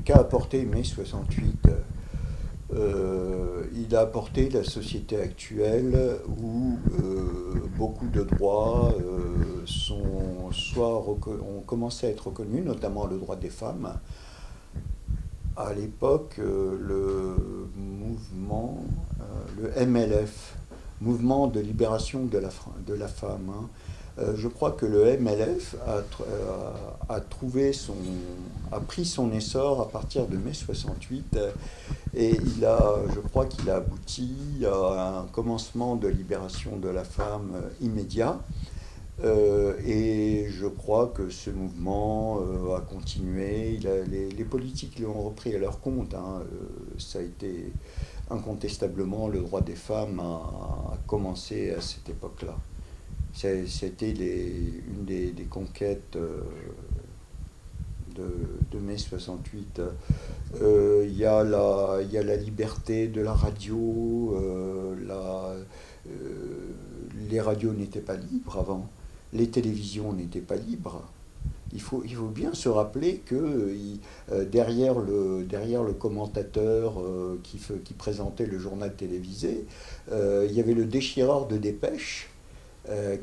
qu'a apporté mai 68. Il a apporté la société actuelle où beaucoup de droits ont commencé à être reconnus, notamment le droit des femmes. À l'époque, le mouvement, le MLF, Mouvement de libération de la femme, hein, je crois que le MLF a pris son essor à partir de mai 68 et je crois qu'il a abouti à un commencement de libération de la femme immédiat. Et je crois que ce mouvement a continué. Les politiques l'ont repris à leur compte, hein. Ça a été incontestablement le droit des femmes a commencé à cette époque-là. C'était une des conquêtes de mai 68. Il y a la liberté de la radio. Les radios n'étaient pas libres avant. Les télévisions n'étaient pas libres. Il faut bien se rappeler que derrière le commentateur qui présentait le journal télévisé, il y avait le déchireur de dépêches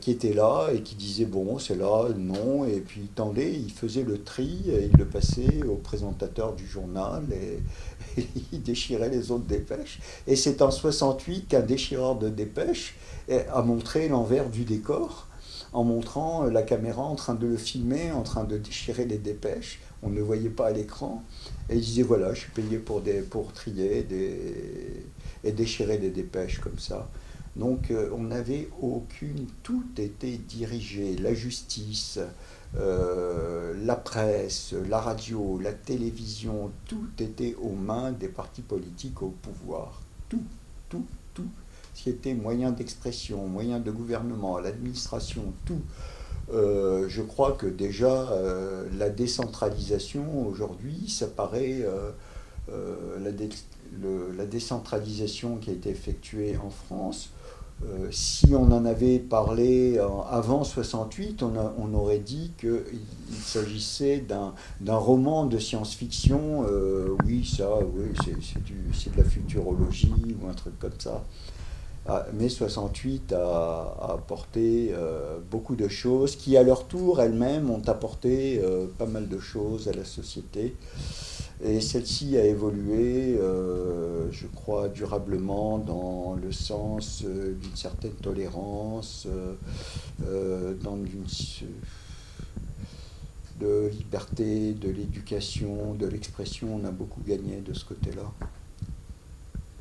qui était là et qui disait bon, c'est là, non, et puis il tendait, il faisait le tri, et il le passait au présentateur du journal et il déchirait les autres dépêches. Et c'est en 68 qu'un déchireur de dépêches a montré l'envers du décor en montrant la caméra en train de le filmer, en train de déchirer les dépêches. On ne le voyait pas à l'écran. Et il disait voilà, je suis payé pour trier et déchirer les dépêches comme ça. Donc on n'avait aucune, tout était dirigé, la justice, la presse, la radio, la télévision, tout était aux mains des partis politiques au pouvoir. Tout, tout, tout. Ce qui était moyen d'expression, moyen de gouvernement, l'administration, tout. Je crois que déjà la décentralisation aujourd'hui, ça paraît la décentralisation qui a été effectuée en France. Si on en avait parlé avant 68, on aurait dit qu'il s'agissait d'un roman de science-fiction. Oui, c'est de la futurologie ou un truc comme ça. Mai 68 a apporté beaucoup de choses qui, à leur tour, elles-mêmes, ont apporté pas mal de choses à la société. Et celle-ci a évolué, je crois, durablement dans le sens d'une certaine tolérance, de liberté, de l'éducation, de l'expression. On a beaucoup gagné de ce côté-là.